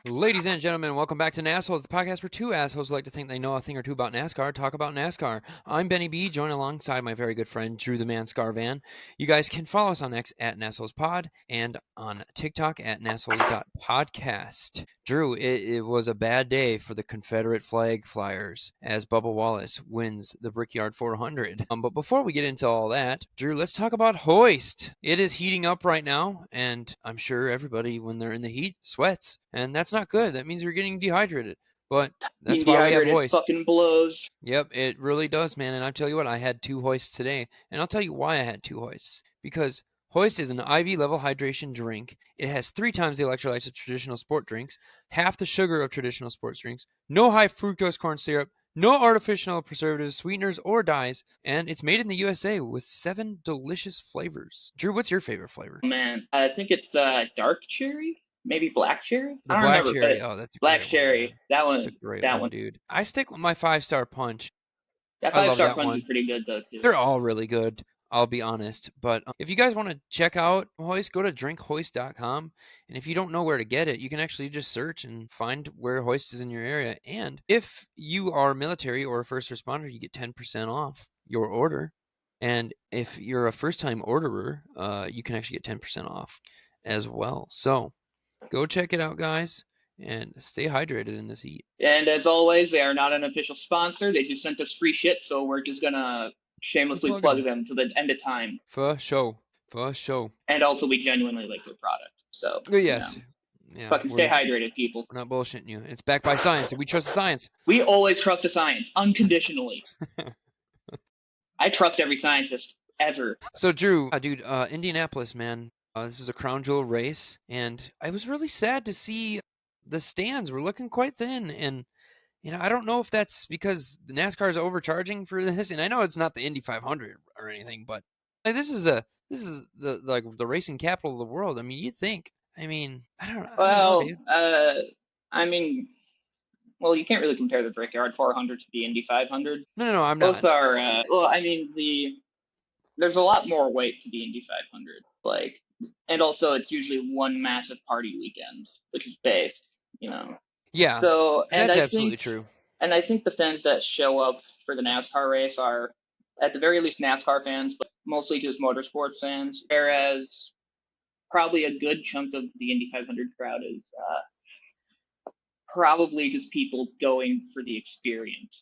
Ladies and gentlemen, welcome back to NASholes, the podcast where two assholes who like to think they know a thing or two about NASCAR talk about NASCAR. I'm Benny B, joined alongside my very good friend Drew the Man Scarvan. You guys can follow us on X at NASholesPod and on TikTok at NASholes.podcast. Drew, it was a bad day for the Confederate flag flyers as Bubba Wallace wins the Brickyard 400. But before we get into all that, Drew, let's talk about hoist. It is heating up right now, and I'm sure everybody, when they're in the heat, sweats. And that's not good. That means you're getting dehydrated. But that's Being why we have dehydrated hoist. fucking blows. Yep, it really does, man. And I'll tell you what, I had 2 hoists today. And I'll tell you why I had 2 hoists. Because hoist is an IV level hydration drink. It has 3 times the electrolytes of traditional sport drinks, half the sugar of traditional sports drinks, no high fructose corn syrup, no artificial preservatives, sweeteners, or dyes, and it's made in the USA with 7 delicious flavors. Drew, what's your favorite flavor? Man, I think it's dark cherry, maybe black cherry. The I don't black remember, cherry. but Oh, that's a black great one, cherry. man. That That's a one, great that one, one. dude. I stick with my 5-star punch. That I love five-star that punch is one. pretty good though too. They're all really good. I'll be honest. But if you guys want to check out Hoist, go to drinkhoist.com. And if you don't know where to get it, you can actually just search and find where Hoist is in your area. And if you are military or a first responder, you get 10% off your order. And if you're a first-time orderer, you can actually get 10% off as well. So go check it out, guys, and stay hydrated in this heat. And as always, they are not an official sponsor. They just sent us free shit, so we're just gonna shamelessly Plugging plug them. them to the end of time. For show. For show. And also, we genuinely like their product. So, Oh, yes. Yeah, fucking stay hydrated, people. we're not bullshitting you. It's backed by science, and we trust the science. We always trust the science, unconditionally. I trust every scientist ever. So, Drew, dude, Indianapolis, man, this was a crown jewel race, and I was really sad to see the stands were looking quite thin. And I don't know if that's because the NASCAR is overcharging for this, and I know it's not the Indy 500 or anything, but like, this is the like the racing capital of the world. I mean, you think? I mean, I don't know, Well, dude. I mean, well, you can't really compare the Brickyard 400 to the Indy 500. No, I'm Both not. are, well, I mean, there's a lot more weight to the Indy 500, like, and also it's usually one massive party weekend, which is based. Yeah, So, that's absolutely true. and I think the fans that show up for the NASCAR race are, at the very least, NASCAR fans, but mostly just motorsports fans. Whereas probably a good chunk of the Indy 500 crowd is probably just people going for the experience.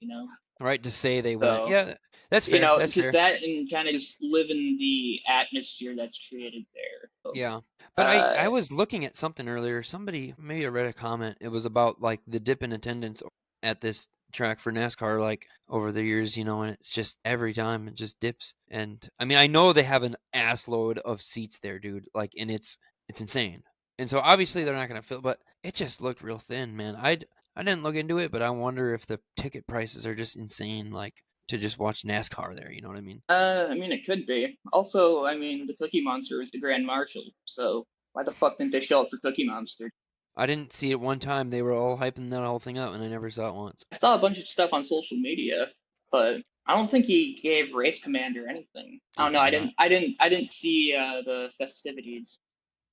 Right, to say they went. So, Yeah, that's fair. That's just fair. that and kind of just live in the atmosphere that's created there. So, Yeah. But I was looking at something earlier. Somebody, maybe I read a comment. It was about like the dip in attendance at this track for NASCAR, like over the years, and it's just every time it just dips. And I mean, I know they have an ass load of seats there, dude. Like, and it's insane. And so obviously they're not going to fill, but it just looked real thin, man. I didn't look into it, but I wonder if the ticket prices are just insane, like to just watch NASCAR there. You know what I mean? I mean, it could be. Also, I mean, the Cookie Monster is the Grand Marshal, so why the fuck didn't they show up for Cookie Monster? I didn't see it one time. They were all hyping that whole thing out, and I never saw it once. I saw a bunch of stuff on social media, but I don't think he gave Race Commander anything. I don't know. Probably not. I didn't see the festivities.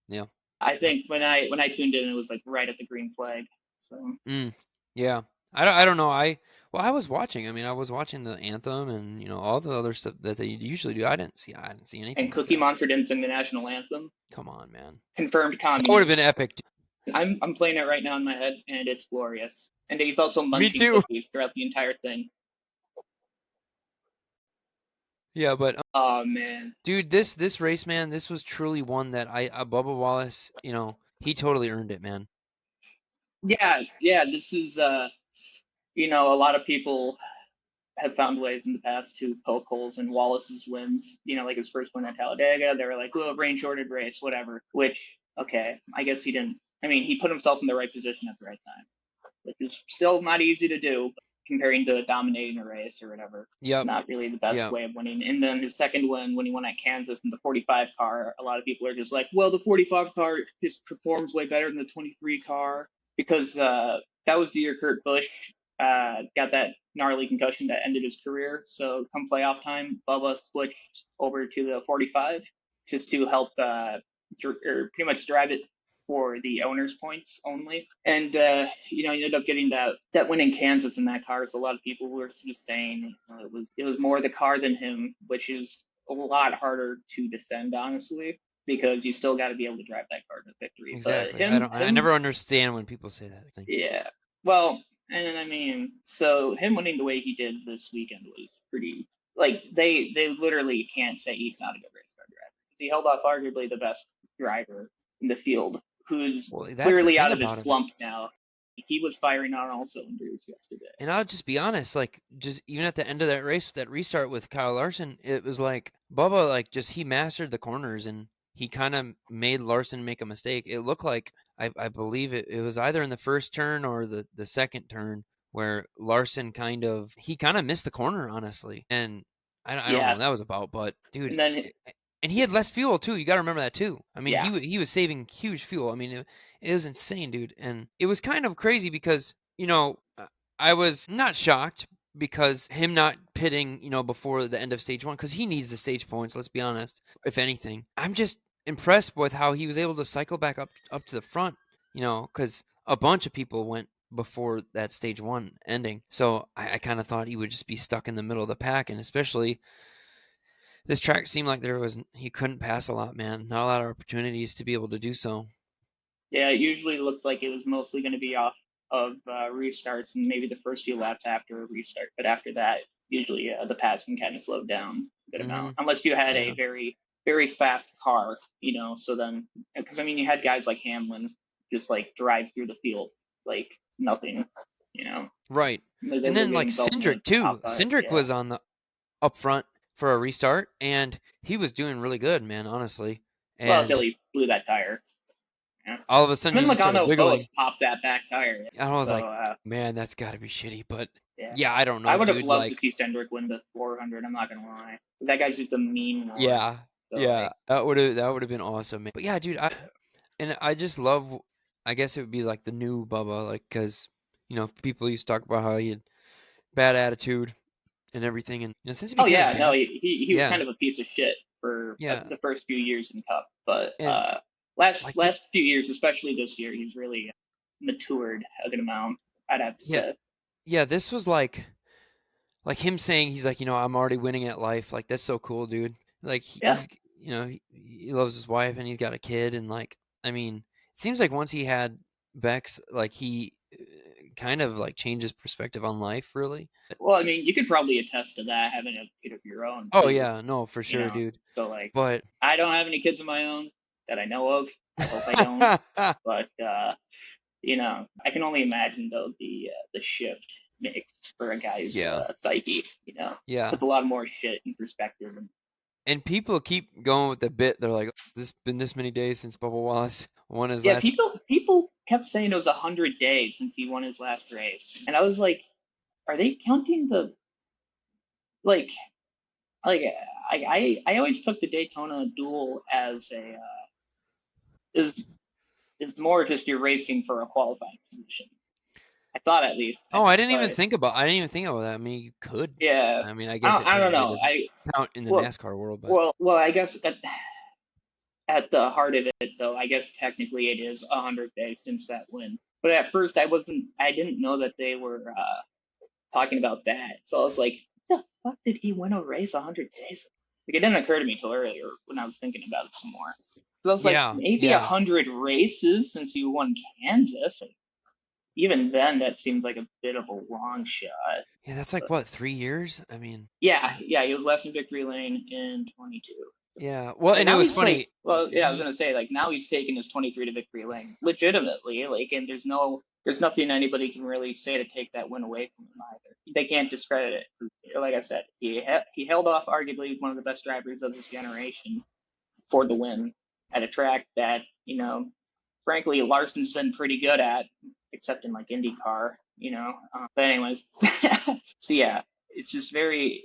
Yeah. I think when I tuned in, it was like right at the green flag. So. Yeah. I don't know. I was watching. I mean, I was watching the anthem and all the other stuff that they usually do. I didn't see anything And like Cookie that. Monster didn't sing the national anthem. Come on, man. Confirmed That would have communist. been epic. I'm playing it right now in my head, and it's glorious. And he's also Me munching too. cookies throughout the entire thing. Yeah, but Oh man, dude, this race, man, this was truly one that Bubba Wallace, he totally earned it, man. yeah. This is a lot of people have found ways in the past to poke holes in Wallace's wins. Like his first win at Talladega, they were like, "Oh, rain shorted race, whatever." Which, okay, I guess he didn't. I mean, he put himself in the right position at the right time, which is still not easy to do. Comparing to dominating a race or whatever, it's Yep. not really the best Yep. way of winning. And then his second win, when he won at Kansas in the 45 car, a lot of people are just like, "Well, the 45 car just performs way better than the 23 car," because that was the year Kurt Busch got that gnarly concussion that ended his career. So come playoff time, Bubba switched over to the 45 just to help or pretty much drive it for the owner's points only. And you know, you ended up getting that win in Kansas in that car. So a lot of people were just saying it was more the car than him, which is a lot harder to defend, honestly, because you still got to be able to drive that car to victory. But Exactly. I never understand when people say that thing. yeah. Well, and I mean, so him winning the way he did this weekend was pretty. Like they literally can't say he's not a good race car driver. He held off arguably the best driver in the field, who's Well, that's the clearly thing out of his about him. slump now. He was firing on all cylinders yesterday. And I'll just be honest, like, just even at the end of that race with that restart with Kyle Larson, it was like Bubba, like, just he mastered the corners and he kind of made Larson make a mistake. It looked like I believe it was either in the first turn or the second turn where Larson kind of missed the corner, honestly. And I don't know Yeah, what that was about, but and dude, then and he had less fuel too. You got to remember that too. I mean, yeah, he was saving huge fuel. I mean, it was insane, dude. And it was kind of crazy because I was not shocked because him not pitting, before the end of stage one, because he needs the stage points. Let's be honest. If anything, I'm just impressed with how he was able to cycle back up to the front. Because a bunch of people went before that stage one ending. So I kind of thought he would just be stuck in the middle of the pack, and especially this track seemed like he couldn't pass a lot, man. Not a lot of opportunities to be able to do so. yeah. It usually looked like it was mostly going to be off of restarts and maybe the first few laps after a restart, but after that, usually the passing kind of slowed down a good Mm-hmm. amount, unless you had a Yeah. very fast car, you know. So then, because I mean, you had guys like Hamlin just like drive through the field like nothing, you know. Right. They And were then like getting built in the Cindric too. top five. Cindric Yeah. was on the up front for a restart, and he was doing really good, man. Honestly, Well, until and he blew that tire. Yeah. all of a sudden Him he and just started Logano both wiggling. popped that back tire. And I was So like, man, that's got to be shitty. But yeah. yeah, I don't I know, would have dude. loved to Like, see Cindric win the 400. I'm not gonna lie. That guy's just a mean Lord. yeah, So yeah, like, that would have been awesome, man. But yeah, dude, I just love. I guess it would be like the new Bubba, like because people used to talk about how he had bad attitude and everything, and since he oh became a yeah, no, dad, he was kind yeah, of a piece of shit for yeah, the first few years in Cup, but and like last few years, especially this year, he's really matured a good amount. I'd have to yeah, say. yeah, this was like him saying he's like I'm already winning at life. Like that's so cool, dude. Like Yeah. he's he loves his wife and he's got a kid, and like I mean, it seems like once he had Bex, like he kind of like changed his perspective on life, really. Well, I mean, you could probably attest to that having a kid of your own Oh too. yeah, no, for You sure, know, dude. so like, But I don't have any kids of my own that I know of. I hope I don't. But you know, I can only imagine though the shift makes for a guy's yeah, psyche. You know, yeah. puts a lot more shit in perspective. And And people keep going with the bit. They're like, "This been this many days since Bubba Wallace won his yeah, last." people kept saying it was 100 days since he won his last race, and I was like, are they counting the like like I always took the Daytona duel as a is is more just you're racing for a qualifying position. I thought at least, Oh, I didn't even but think about. I didn't even think about that. I mean, you could. yeah, I mean, I guess it I don't technically know. doesn't count in the Well, NASCAR world, but I guess at the heart of it, though, I guess technically it is 100 days since that win. But at first, I didn't know that they were talking about that. So I was like, the fuck did he win a race 100 days? Like it didn't occur to me till earlier when I was thinking about it some more. So I was like, yeah, maybe yeah, 100 races since he won Kansas. Even then, that seems like a bit of a long shot. yeah. That's like But what 3 years? I mean, yeah, he was last in victory lane in 22. yeah. Well, And and it now was he's like, funny. well, yeah, I was gonna say like now he's taking his 23 to victory lane legitimately, like, and there's nothing anybody can really say to take that win away from him either. They can't discredit it. Like I said, he held off arguably one of the best drivers of his generation for the win at a track that frankly Larson's been pretty good at, except in like IndyCar, you know. But anyways, so yeah, it's just very,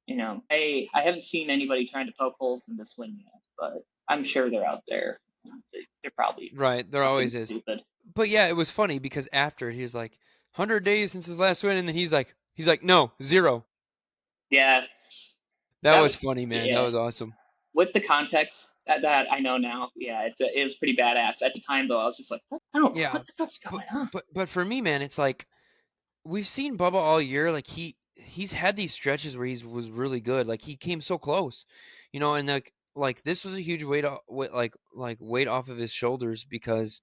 I haven't seen anybody trying to poke holes in this win yet, but I'm sure they're out there. They're probably Right, there something always is. stupid. But yeah, it was funny because after he was like 100 days since his last win, and then he's like no 0. Yeah, That that was was funny, man. That yeah. was awesome. With the context That I know now. Yeah, it was pretty badass. At the time, though, I was just like, I don't know Yeah, what the fuck's but going on. but for me, man, it's like we've seen Bubba all year. Like he's had these stretches where he was really good. Like he came so close, and like this was a huge weight off of his shoulders because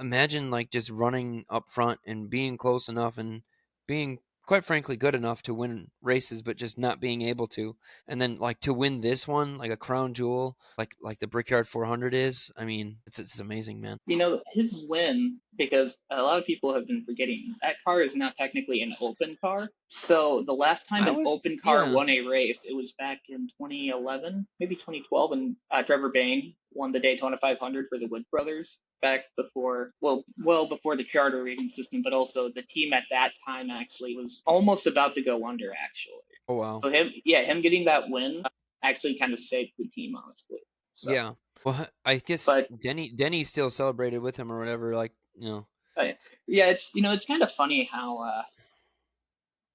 imagine like just running up front and being close enough and being quite frankly good enough to win races, but just not being able to. And then like to win this one, like a crown jewel, like the Brickyard 400 is. I mean, it's amazing, man. His win, because a lot of people have been forgetting, that car is now technically an open car. So the last time I an was open car yeah. won a race, it was back in 2011, maybe 2012, and Trevor Bayne won the Daytona 500 for the Wood brothers back before, well before the charter rating system, but also the team at that time actually was almost about to go under, actually. Oh wow. So him getting that win actually kind of saved the team, honestly. So, Yeah. Well, I guess but Denny still celebrated with him or whatever. Like. uh, yeah, it's kind of funny how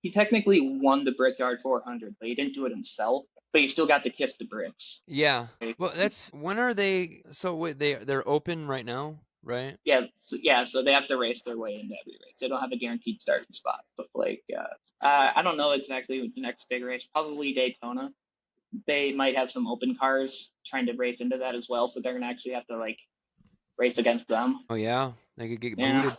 he technically won the Brickyard 400, but he didn't do it himself. But he still got to kiss the bricks. Yeah. Well, that's when are they? So wait, they're open right now, right? So they have to race their way into every race. They don't have a guaranteed starting spot. But I don't know exactly what the next big race. Probably Daytona. They might have some open cars trying to race into that as well. So they're gonna actually have to like race against them. Oh yeah, they could get Yeah. booted.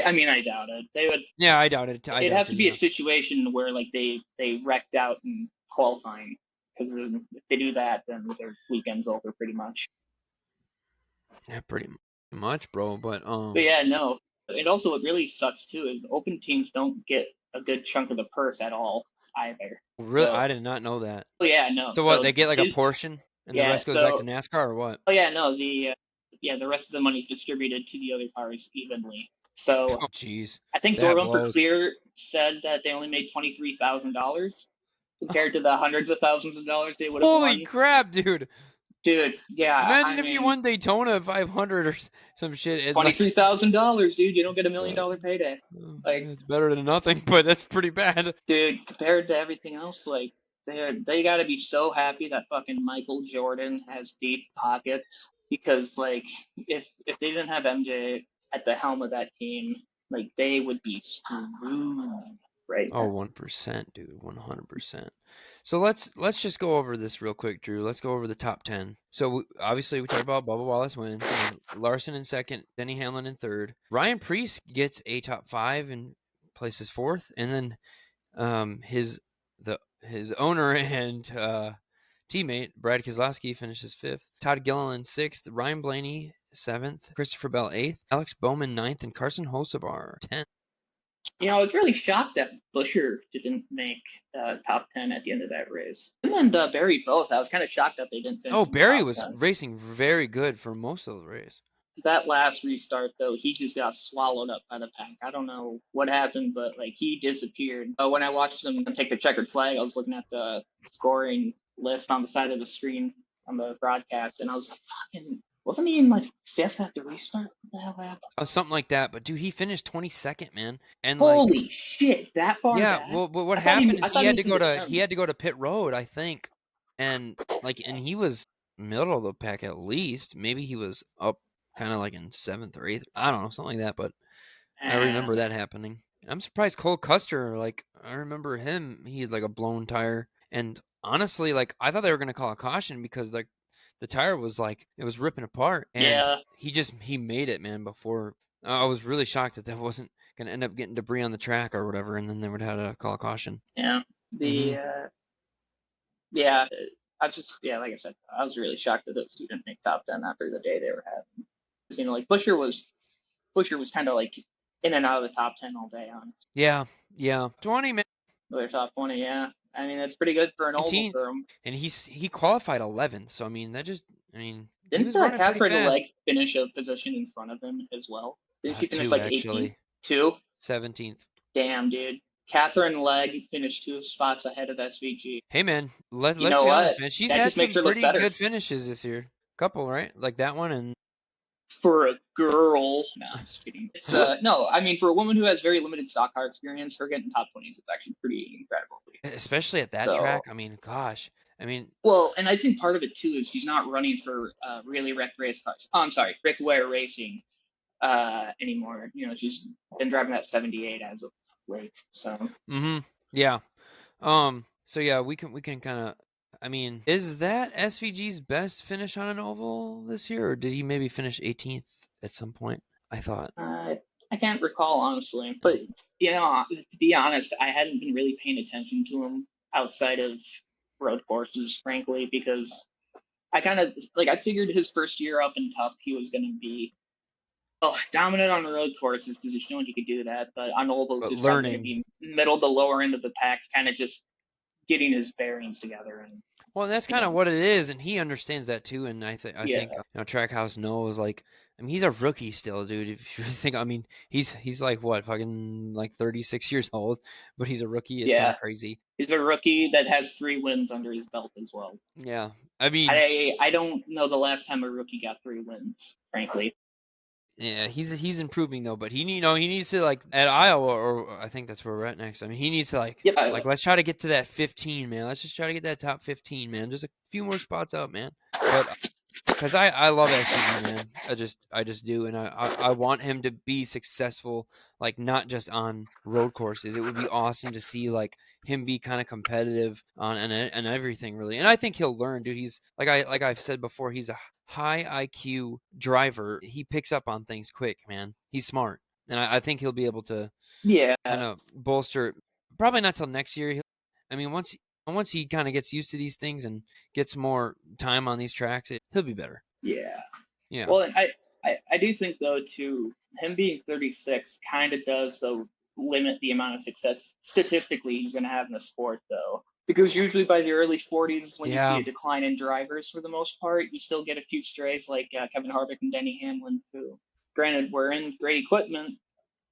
I mean, I doubt it. They would. Yeah, I doubt it. I It'd doubt have too. to be a Yeah. situation where like they wrecked out in qualifying, because if they do that, then their weekend's over pretty much. Yeah, pretty much, bro. But But yeah, no. And also, what really sucks too is open teams don't get a good chunk of the purse at all either. really, So, I did not know that. oh yeah, no. So what? So They get like a his portion, and the yeah. rest goes back to So NASCAR, or what? oh yeah, no. The rest of the money's distributed to the other cars evenly. So Oh, jeez, I think Door that Bumper blows. Clear said that they only made $23,000 compared to the hundreds of thousands of dollars they would have Holy won. crap, dude! Dude, yeah, Imagine I if you mean, won Daytona 500 or some shit. And like, $23,000, dude. You don't get uh, $1 million payday. Like, it's better than nothing, but that's pretty bad. dude, compared to everything else, like they got to be so happy that fucking Michael Jordan has deep pockets, because like if they didn't have MJ at the helm of that team, like they would be screwed right Oh, now. 1%, dude, 100%. So let's just go over this real quick, Drew. Let's go over the top 10. So obviously we talked about Bubba Wallace wins, and then Larson in second, Denny Hamlin in third. Ryan Preece gets a top 5 and places fourth, and then his owner and teammate Brad Keselowski finishes fifth. Todd Gilliland sixth, Ryan Blaney seventh, Christopher Bell eighth, Alex Bowman ninth, and Carson Hocevar 10th. I was really shocked that Busher didn't make top 10 at the end of that race. Him and Barry both. I was kind of shocked that they didn't finish Oh, in the Barry top was 10. racing very good for most of the race. That last restart, though, he just got swallowed up by the pack. I don't know what happened, but like he disappeared. When I watched them take the checkered flag, I was looking at the scoring list on the side of the screen on the broadcast, and I was like, fucking, wasn't he in like fifth at the restart? What the hell happened? Something like that. But dude, he finished 22nd, man. And like, Holy shit, that far yeah. back? Well, what I happened is thought he he had to was in go the to 10th. pit road, I think, and he was middle of the pack at least. Maybe he was up kind of like in seventh or eighth. I don't know, something like that. But I remember that happening. I'm surprised Cole Custer. Like, I remember him. He had like a blown tire, and honestly, like I thought they were gonna call a caution because like the tire was like it was ripping apart, and Yeah, he made it, man. Before I was really shocked that wasn't gonna end up getting debris on the track or whatever, and then they would have to call a caution. yeah. Mm-hmm. Yeah, I just, yeah, like I said, I was really shocked that those two didn't make top 10 after the day they were having. 'Cause, like Busher was kind of like in and out of the top 10 all day on Yeah, yeah, 20 man, their top 20. Yeah, I mean that's pretty good for an oval 19th, firm. and he qualified 11th. So I mean he Didn't was running pretty Catherine fast. Legg finish a position in front of him as well? Didn't she finish Two like 18th? actually, Two? 17th. Damn, dude. Catherine Legg finished 2 spots ahead of SVG. Hey man, You let's know be what? honest, man. She's That had just makes some her look pretty better. good finishes this year. Couple, right? Like that one and For a girl, no, I'm just kidding. No, I mean for a woman who has very limited stock car experience, her getting top 20s is actually pretty incredible. especially at that So track. I mean, gosh. I mean, Well, and I think part of it too is she's not running for really wreck race cars. Oh, I'm sorry, Rick Ware Racing anymore. You know, she's been driving that 78 as of late. So mm-hmm, yeah. So yeah, we can kind of. I mean, is that SVG's best finish on an oval this year, or did he maybe finish 18th at some point? I thought. I can't recall honestly, but you know, to be honest, I hadn't been really paying attention to him outside of road courses, frankly, because I kind of like I figured his first year up in Cup he was going to be dominant on the road courses because he's shown he could do that, but on ovals But he's probably going to learning. be middle to lower end of the pack, kind of just getting his bearings together and Well, that's you kind of know what it is, and he understands that too. And I yeah think Trackhouse knows. Like, I mean, he's a rookie still, dude. If you think, I mean, he's like what, fucking like 36 years old, but he's a rookie. It's kind yeah of crazy. he's a rookie that has 3 wins under his belt as well. Yeah, I mean, I don't know the last time a rookie got 3 wins, frankly. yeah, he's improving though. But he needs to like at Iowa, or I think that's where we're at next. I mean, he needs to Yeah, like let's try to get to that 15, man. Let's just try to get that top 15, man. Just a few more spots up, man. But because I love SVG, man. I just do, and I want him to be successful, like not just on road courses. It would be awesome to see like him be kind of competitive on and everything really. And I think he'll learn, dude. He's like I've said before, he's a high IQ driver. He picks up on things quick, man. He's smart, and I think he'll be able to yeah, kind of bolster. Probably not till next year. I mean, once he kind of gets used to these things and gets more time on these tracks, he'll be better. yeah. Yeah. Well, and I do think though too, him being 36 kind of does though limit the amount of success statistically he's going to have in the sport though, because usually by the early 40s when you see Yeah. a decline in drivers for the most part, you still get a few strays like Kevin Harvick and Denny Hamlin who, granted, were in great equipment,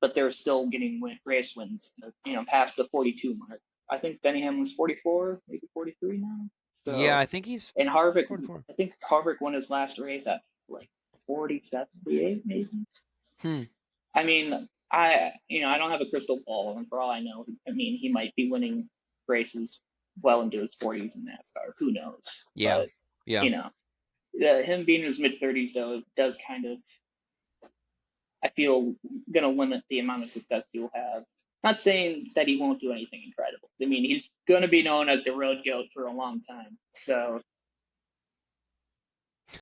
but they're still getting race wins, you know, past the 42 mark. I think Denny Hamlin's 44, maybe 43 now. Yeah, So, I think he's and Harvick, 44. I think Harvick won his last race at like 40, 78 maybe. Hmm. I mean, you know, I don't have a crystal ball, and for all I know, I mean, he might be winning races well into his 40s in NASCAR. Who knows? Yeah. But Yeah. you know, him being in his mid 30s though does kind of, I feel, going to limit the amount of success he'll have. Not saying that he won't do anything incredible. I mean, he's going to be known as the road goat for a long time. So,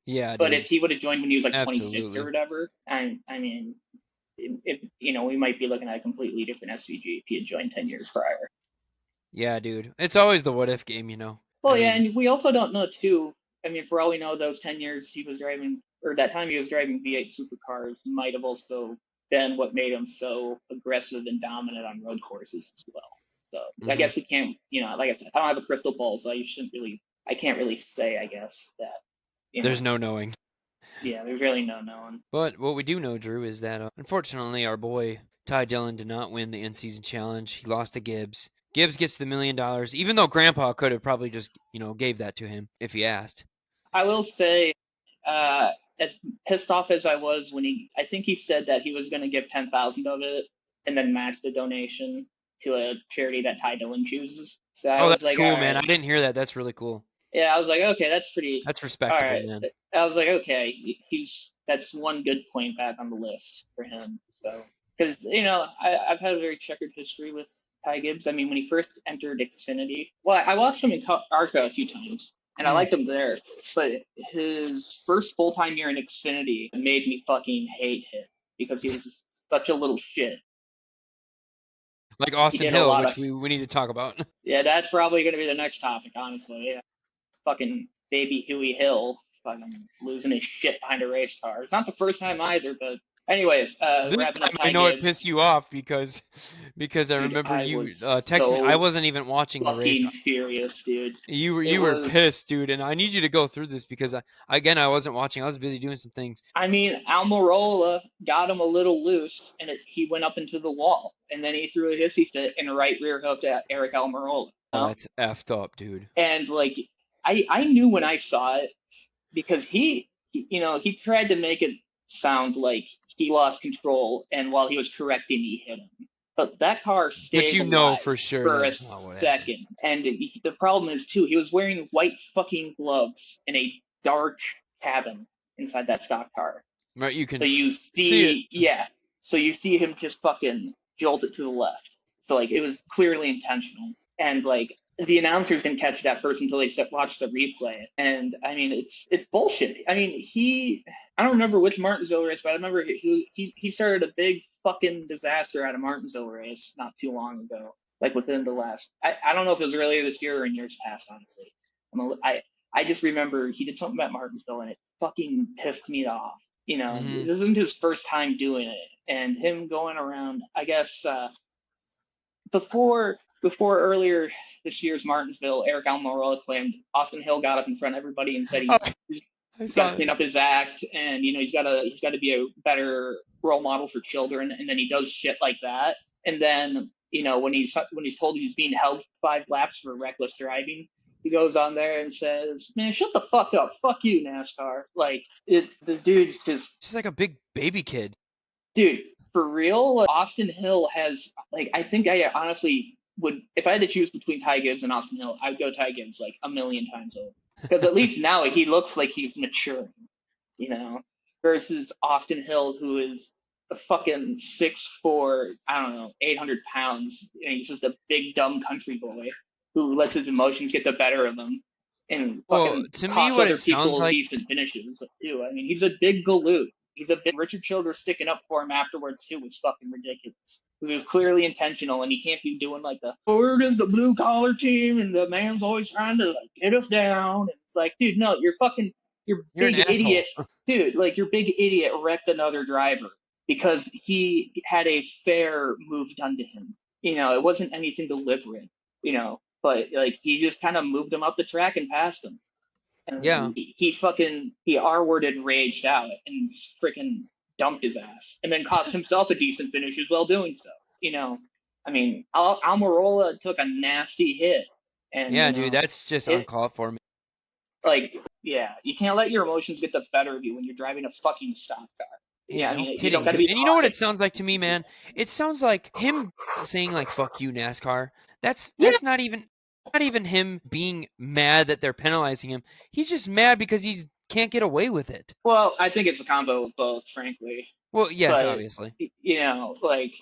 Yeah, but dude. if he would have joined when he was like 26 or Absolutely. whatever, I mean, if you know, we might be looking at a completely different SVG if he had joined 10 years prior. Yeah, dude. It's always the what if game. I Well, yeah, mean, and we also don't know too. I mean, for all we know, those 10 years he was driving, or that time he was driving V8 supercars, might have also been what made him so aggressive and dominant on road courses as well. So I hmm guess we can't, you know, like I said, I don't have a crystal ball, so I shouldn't really, I can't really say, I guess, that, you there's know, no knowing. yeah, there's really no knowing. But what we do know, Drew, is that unfortunately our boy Ty Dillon did not win the in-season challenge. He lost to Gibbs. Gibbs gets the $1 million, even though Grandpa could have probably just gave that to him if he asked. I will say, uh, as pissed off as I was when I think he said that he was going to give 10,000 of it and then match the donation to a charity that Ty Dillon chooses. So I Oh, was that's like, all cool, man. I right, didn't hear that. That's really cool. yeah, I was like, okay, that's pretty, That's all respectable, right. man. I was like, okay, that's one good point back on the list for him. So, because you know, I've had a very checkered history with Ty Gibbs. I mean, when he first entered Xfinity, well, I watched him in ARCA a few times, and I Hmm. liked him there. But his first full time year in Xfinity made me fucking hate him because he was such a little shit. Like He Austin did a Hill, lot which of, we need to talk about. yeah, that's probably going to be the next topic, honestly. Yeah, fucking baby Huey Hill fucking losing his shit behind a race car. It's not the first time either, but anyways, This wrapping up time I Ty know it pissed Gibbs. you off because I Dude, remember I you was texting me. I so wasn't even watching the race. fucking furious, dude. It You were was, pissed, dude, and I need you to go through this because I wasn't watching. I was busy doing some things. I mean, Almirola got him a little loose, and he went up into the wall, and then he threw a hissy fit and a right rear hook at Eric Almirola. You Oh, know? that's effed up, dude. And like, I knew when I saw it because you know, he tried to make it sound like he lost control, and while he was correcting, he hit him. But that car But stayed you know alive for sure for a that's not what happened. second. And the problem is, too, he was wearing white fucking gloves in a dark cabin inside that stock car. Right, you So can you see it. see, yeah. So you see him just fucking jolt it to the left. So like it was clearly intentional, and like the announcers didn't catch that first until they watched the replay. And I mean, it's bullshit. I mean, I don't remember which Martinsville race, but I remember he started a big fucking disaster at a Martinsville race not too long ago. Like within the last, I don't know if it was earlier this year or in years past, honestly. I just remember he did something at Martinsville and it fucking pissed me off. Hmm. This isn't his first time doing it, and him going around. I guess before earlier this year's Martinsville, Eric Almirola claimed Austin Hill got up in front of everybody and said Oh, I he's got to saw clean up this. his act, and he's got to be a better role model for children, and then he does shit like that, and then when he's told he's being held 5 laps for reckless driving. He goes on there and says, "Man, shut the fuck up. Fuck you, NASCAR." Like the dude's just She's like a big baby kid. dude, for real, Austin Hill has like I think I honestly would if I had to choose between Ty Gibbs and Austin Hill, I'd go Ty Gibbs like a million times over. Because at least now he looks like he's maturing, you know, versus Austin Hill who is a fucking 6'4", I don't know, 800 pounds, and he's just a big dumb country boy who lets his emotions get the better of him and Well, fucking to me, costs what it other sounds people like, decent finishes too. I mean, he's a big galoot. He's a big Richard Childress sticking up for him afterwards too was fucking ridiculous. Because it was clearly intentional, and he can't be doing like the we're just the blue collar team, and the man's always trying to like get us down. And it's like, dude, no, you're you're an big asshole. idiot, dude. Like your big idiot wrecked another driver because he had a fair move done to him. It wasn't anything deliberate. But like he just kind of moved him up the track and passed him. Yeah, And he R-worded raged out and freaking dumped his ass, and then cost himself a decent finish as well doing so. I mean, Almirola took a nasty hit, and yeah, dude, that's just it uncalled for. like yeah, you can't let your emotions get the better of you when you're driving a fucking stock car. Yeah, Yeah, I no mean, you don't kidding, got to dude. be And you know what high. it sounds like to me, man? It sounds like him saying like "fuck you, NASCAR." That's Yeah, that's not even him being mad that they're penalizing him. He's just mad because he can't get away with it. well, I think it's a combo of both, frankly. Well, yes, But obviously. like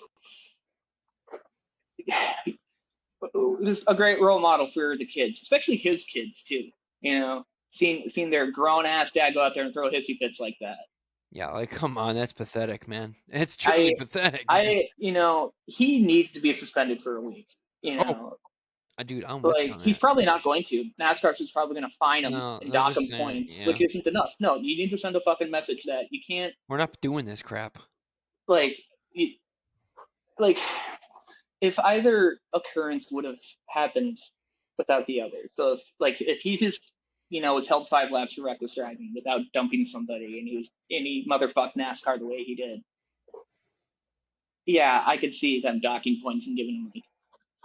just a great role model for the kids, especially his kids too. Seeing their grown ass dad go out there and throw hissy fits like that. Yeah, like come on, that's pathetic, man. It's truly I, pathetic, man. he needs to be suspended for a week. You Oh, know, dude, I'm with you like on he's that. probably not going to. NASCAR's just probably going to fine him No, and they're dock just him saying, points, yeah, which isn't enough. No, you need to send a fucking message that you can't we're not doing this crap. like, you, like if either occurrence would have happened without the other. So if he just was held 5 laps for reckless driving without dumping somebody, and he motherfucked NASCAR the way he did, yeah, I could see them docking points and giving him like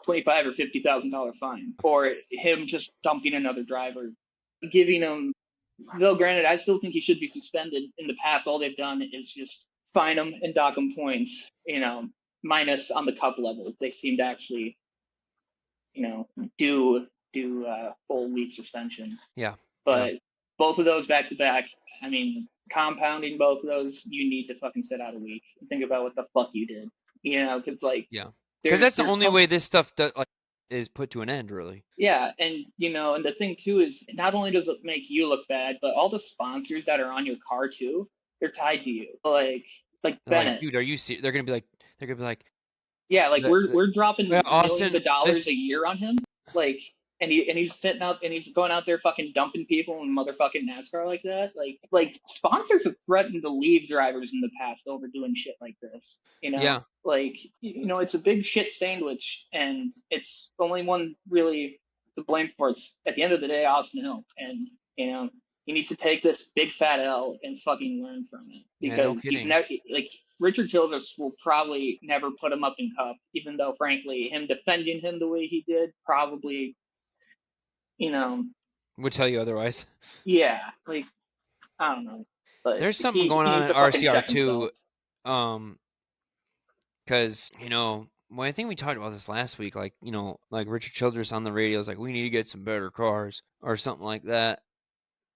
25 or $50,000 fine, or him just dumping another driver, giving him. Though granted, I still think he should be suspended. In the past, all they've done is just fine him and dock him points. Minus on the cup level, they seem to actually do full week suspension. Yeah, yeah, But both of those back to back, I mean, compounding both of those, you need to fucking sit out a week and think about what the fuck you did. Because like yeah. Because there's that's the there's only way this stuff like is put to an end, really. yeah, and and the thing too is not only does it make you look bad, but all the sponsors that are on your car too, they're tied to you. Like They're like, Bennett. dude, are you serious? They're gonna be like, Yeah, like we're well, dropping millions Austin, of dollars this a year on him. Like, and he's sitting out and he's going out there fucking dumping people in motherfucking NASCAR like that. Like sponsors have threatened to leave drivers in the past over doing shit like this. yeah, Like it's a big shit sandwich, and it's only one really to blame for. It's at the end of the day Austin Hill, and you know he needs to take this big fat L and fucking learn from it yeah, no because he's kidding. never like Richard Childress will probably never put him up in cup, even though frankly him defending him the way he did probably, you know, Would tell you otherwise. yeah, like I don't know, but There's something he going he on needs in to fucking RCR check himself. too, because Well, I think we talked about this last week. Like, like Richard Childress on the radio is like, we need to get some better cars or something like that.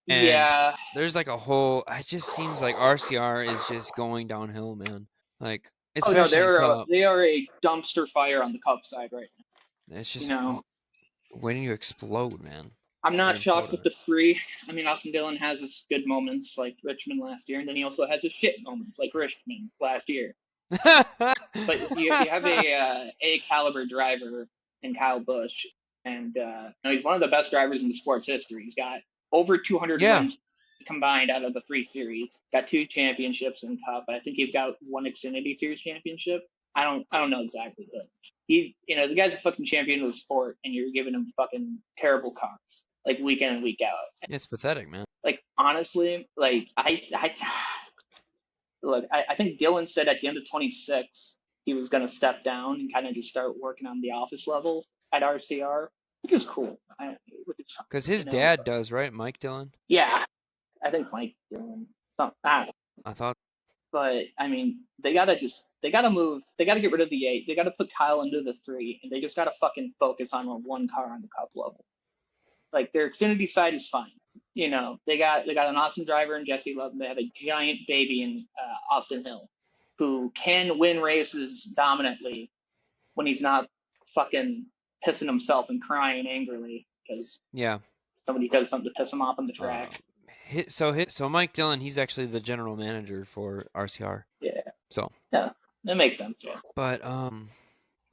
And Yeah. there's like a whole. It just seems like RCR is just going downhill, man. Like, Oh no, especially in Cup. they are a dumpster fire on the Cup side right now. It's You just know, waiting to explode, man. I'm not Getting shocked pulled with at the three. I mean, Austin Dillon has his good moments like Richmond last year, and then he also has his shit moments like Richmond last year. But you have a caliber driver in Kyle Busch, and he's one of the best drivers in the sport's history. He's got over 200 Yeah, wins combined out of the three series. He's got 2 championships in Cup. I think he's got one Xfinity Series championship. I don't know exactly, but the guy's a fucking champion of the sport, and you're giving him fucking terrible cars like week in and week out. it's pathetic, man. Like honestly, like I look, I think Dylan said at the end of 26 he was going to step down and kind of just start working on the office level at RCR, which is cool. Because his dad does, right? Mike Dillon? Yeah, I think Mike Dylan. I thought. But I mean, they gotta move. They gotta get rid of the 8. They gotta put Kyle into the 3, and they just gotta fucking focus on one car on the Cup level. Like their Xfinity side is fine. They got an awesome driver in Jesse Love. They have a giant baby in Austin Hill, who can win races dominantly when he's not fucking pissing himself and crying angrily because Yeah. somebody does something to piss him off on the track. So Mike Dillon, he's actually the general manager for RCR. Yeah. So. Yeah, that makes sense. Yeah. But what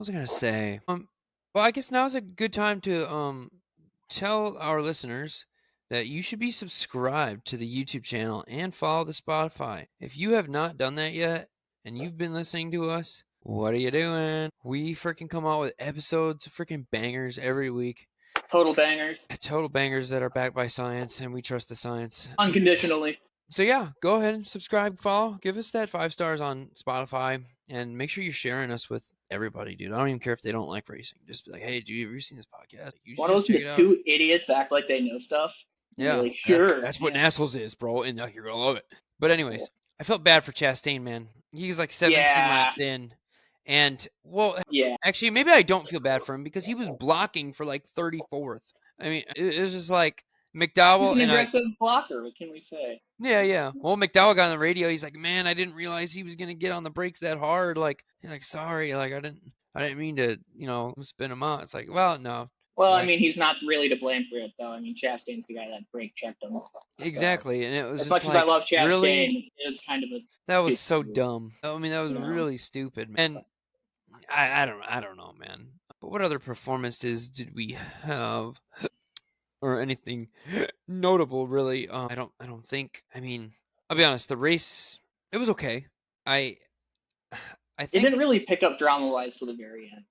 was I gonna say? Well, I guess now's a good time to tell our listeners that you should be subscribed to the YouTube channel and follow the Spotify. If you have not done that yet and you've been listening to us, what are you doing? We freaking come out with episodes of freaking bangers every week. Total bangers. Total bangers that are backed by science, and we trust the science. Unconditionally. So yeah, go ahead and subscribe, follow, give us that 5 stars on Spotify, and make sure you're sharing us with everybody, dude. I don't even care if they don't like racing. Just be like, hey, dude, have you seen this podcast? You should Want to just listen check to it out. 2 idiots act like they know stuff? Yeah, like, sure. That's what NASholes is, bro, and you're gonna love it. But anyways, cool. I felt bad for Chastain, man. He's like 17 laps in, and actually, maybe I don't feel bad for him because he was blocking for like 34th. I mean, it was just like McDowell. He's an aggressive blocker. What can we say? Yeah. Well, McDowell got on the radio. He's like, "Man, I didn't realize he was gonna get on the brakes that hard. Like, he's like, sorry, like I didn't mean to, spin him out." It's like, well, no. Well, I mean, he's not really to blame for it, though. I mean, Chastain's the guy that brake checked him. Exactly, and it was as just much like, as I love Chastain, really? it was kind of a that was so dumb. I mean, that was really stupid. And I don't know, man. But what other performances did we have? Or anything notable, really? I don't think. I mean, I'll be honest. The race, it was okay. I think it didn't really pick up drama-wise till the very end.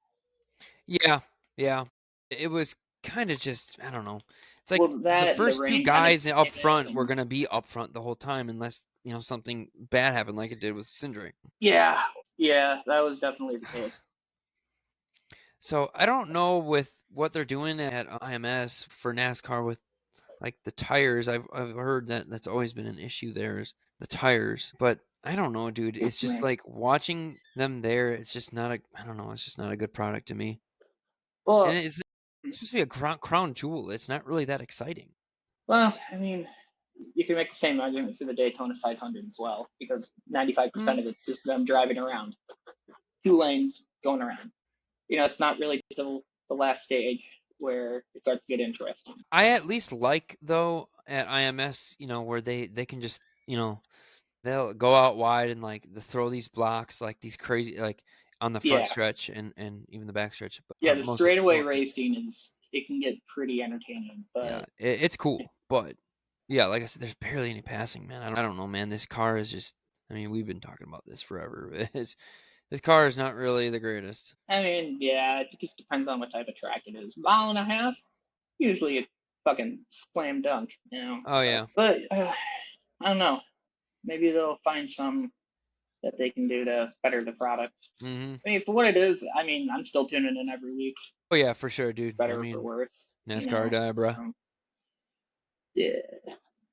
Yeah. It was kind of just, I don't know. It's like the first 2 guys up front were gonna be up front the whole time, unless something bad happened, like it did with Cindric. Yeah, that was definitely the case. So I don't know with what they're doing at IMS for NASCAR with like the tires. I've heard that that's always been an issue there is the tires, but I don't know, dude. It's just like watching them there. It's just not it's just not a good product to me. Well, and it's supposed to be a crown jewel. It's not really that exciting. Well, I mean, you can make the same argument for the Daytona 500 as well, because 95% of it's just them driving around, 2 lanes going around. It's not really till the last stage where it starts to get interesting. I at least like, though, at IMS, where they can just, they'll go out wide and like they throw these blocks, like these crazy, like on the front stretch and even the back stretch. But, the straightaway racing it can get pretty entertaining. But yeah, it's cool. But yeah, like I said, there's barely any passing, man. I don't know, man. This car is just. I mean, we've been talking about this forever. This car is not really the greatest. I mean, yeah, it just depends on what type of track it is. 1.5 miles, usually it's fucking slam dunk, Oh, yeah. But, I don't know. Maybe they'll find some that they can do to better the product. Mm-hmm. I mean, for what it is, I mean, I'm still tuning in every week. Oh, yeah, for sure, dude. Better or worse. NASCAR die, bruh. Yeah.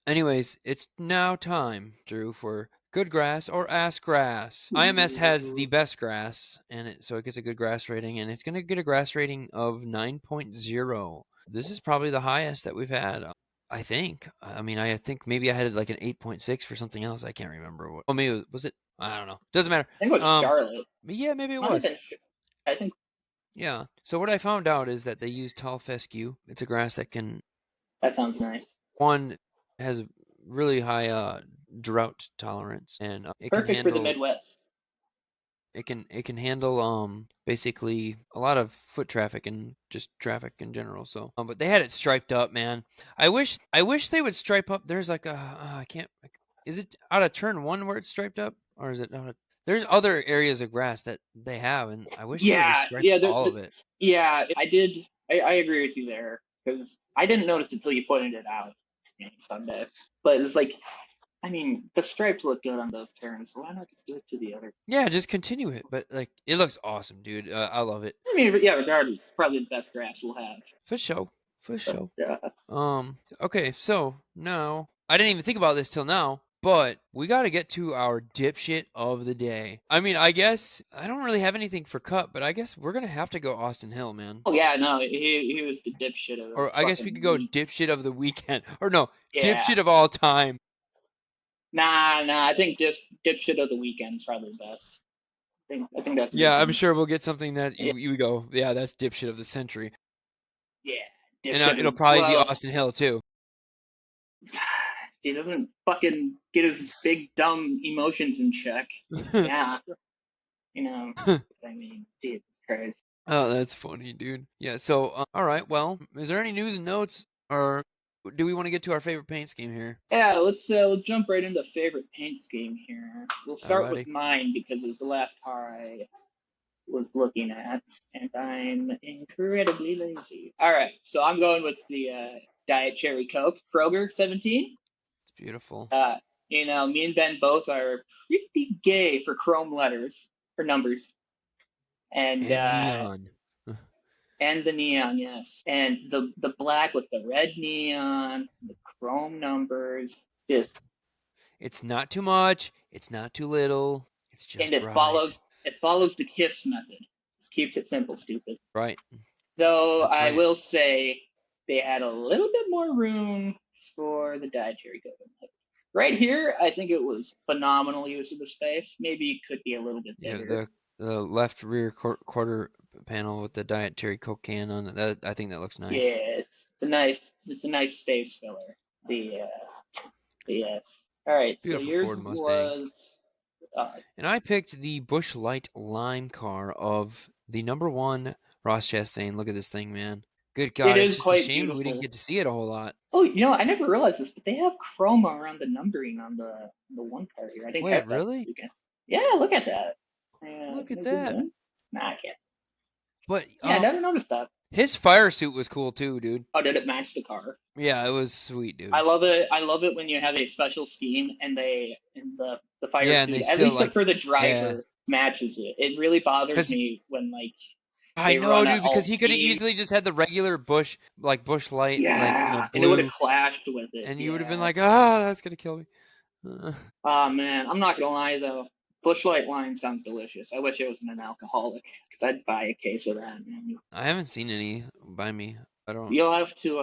Anyways, it's now time, Drew, for good grass or ass grass. IMS has the best grass, and so it gets a good grass rating, and it's going to get a grass rating of 9.0. This is probably the highest that we've had. I think. I mean, I think maybe I had like an 8.6 for something else. I can't remember what. Oh, maybe was it? I don't know. Doesn't matter. I think it was Charlotte. Yeah, maybe it Not was. even. I think Yeah. So what I found out is that they use tall fescue. It's a grass that can that sounds nice. one has really high drought tolerance, and it can Perfect for the handle Midwest. it can handle basically a lot of foot traffic and just traffic in general. So but they had it striped up, man. I wish they would stripe up. There's like a I can't. Is it out of turn one where it's striped up, or is it out of? There's other areas of grass that they have, and I wish they would just Yeah, stripe yeah, all of it. yeah. I did. I agree with you there because I didn't notice until you pointed it out Sunday. But it's like, I mean, the stripes look good on those turns, so why not just do it to the other? Yeah, just continue it. But like, it looks awesome, dude. I love it. I mean, yeah, regardless, it's probably the best grass we'll have. For sure. For But, sure. yeah. Okay, so now I didn't even think about this till now, but we got to get to our dipshit of the day. I mean, I guess I don't really have anything for cut, but I guess we're gonna have to go Austin Hill, man. Oh yeah, no, he was the dipshit of the Or I guess we fucking could go week. dipshit of the weekend, or no, Yeah, dipshit of all time. nah. I think just dipshit of the weekend's probably the best. I think that's a good Yeah, I'm one. sure we'll get something that Yeah, you go. Yeah, that's dipshit of the century, yeah. and Dipshit it'll is probably be well. Austin Hill too. He doesn't fucking get his big dumb emotions in check. Yeah, you know. I mean, Jesus Christ. Oh, that's funny, dude. Yeah. So, all right. Well, is there any news and notes, or do we want to get to our favorite paint scheme here? Yeah, let's jump right into favorite paint scheme here. We'll start with Alrighty. mine because it's the last car I was looking at, and I'm incredibly lazy. All right, so I'm going with the Diet Cherry Coke Kroger 17. It's beautiful. Uh, me and Ben both are pretty gay for chrome letters for numbers, and And uh, neon. and the neon, yes, and the black with the red neon, the chrome numbers, just It's not too much. It's not too little. It's and just it right. follows the KISS method. It keeps it simple, stupid. Right. Though That's I right. will say they had a little bit more room for the dietary coconut. Right here, I think it was phenomenal use of the space. Maybe it could be a little bit Yeah. bigger. The left rear quarter panel with the dietary Coke can on it. That I think that looks nice. Yeah, it's a nice space filler. The all right. So Beautiful yours Ford Mustang. was uh, And I picked the Busch Light Lime car of the number one Ross Chastain. Look at this thing, man. Good it God, it's is just a quite shame we didn't beautiful. get to see it a whole lot. Oh, I never realized this, but they have chroma around the numbering on the one car here. I didn't Wait, catch that this really? weekend. Yeah, look at that. Look Can at I zoom that. in? Nah, I can't. But Yeah, I never noticed that. his fire suit was cool too, dude. Oh, did it match the car? Yeah, it was sweet, I dude. love it. I love it when you have a special scheme and the fire Yeah, and they suit, at still least like, for the yeah, driver, matches it. It really bothers because me when like I they know, run at dude, because alt he could have speed. easily just had the regular Bush Light, like Yeah, and it would have blue, clashed with it. and you would have been Yeah. like, oh, that's gonna kill me. Oh man, I'm not gonna lie though. Bushlight lime sounds delicious. I wish it wasn't an alcoholic because I'd buy a case of that. Man. I haven't seen any by me. I don't. You'll have to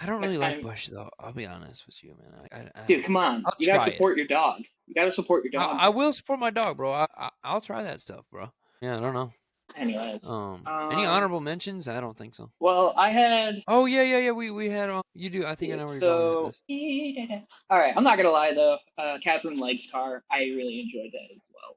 I don't really next like time, Bush though. I'll be honest with you, man. I dude. don't. Come on, I'll you gotta try it. support your dog. You gotta support your dog I here. will support my dog, bro. I'll try that stuff, bro. Yeah, I don't know. Anyways, Any honorable mentions? I don't think so. well, I had Oh yeah. We had you do. I think I yeah, know where you're going with so. this. All right, I'm not gonna lie though. Catherine Legg's car, I really enjoyed that as well.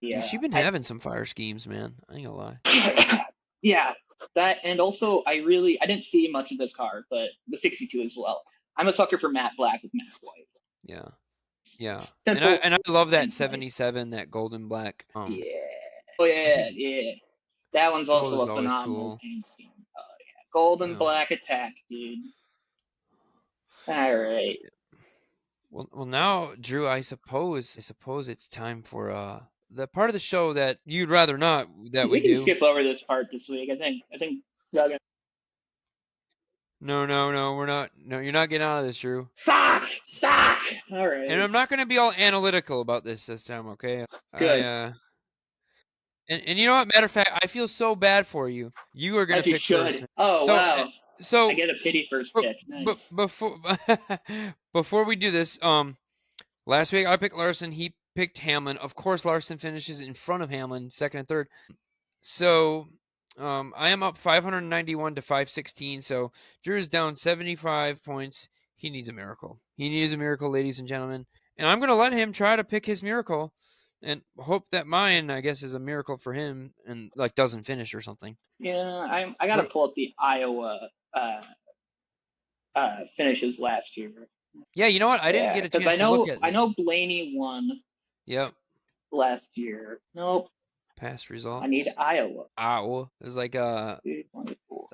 Dude, Yeah, she been having some fire schemes, man. I ain't gonna lie. yeah, that and also I didn't see much of this car, but the 62 as well. I'm a sucker for matte black with matte white. Yeah, yeah. And I Simple and I love that and nice. 77, that golden black. Yeah. Oh I yeah, think yeah. That one's gold also is a always phenomenal cool. paint scheme. Oh yeah. Golden Yeah. black attack, dude. All right. Well, now, Drew, I suppose it's time for the part of the show that you'd rather not that we We can do. skip over this part this week. I think No, we're not. No, you're not getting out of this, Drew. Fuck! Fuck! All And right. I'm not going to be all analytical about this time, okay? Good. And you know what? Matter of fact, I feel so bad for you. You are going to As you pick first. should. Oh, So, wow. I so get a pity first but, pick. Nice. before before we do this, last week I picked Larson. He picked Hamlin. Of course, Larson finishes in front of Hamlin, second and third. So, I am up 591 to 516. So Drew's down 75 points. He needs a miracle. He needs a miracle, ladies and gentlemen. And I'm going to let him try to pick his miracle, and hope that mine, I guess, is a miracle for him and like doesn't finish or something. Yeah, I got to What? pull up the Iowa finishes last year. Yeah, you know what? I didn't Yeah, get a because chance to look at I it. know Blaney won Yep. last year. Nope. Past I need results. Iowa. Ow. It was like 324.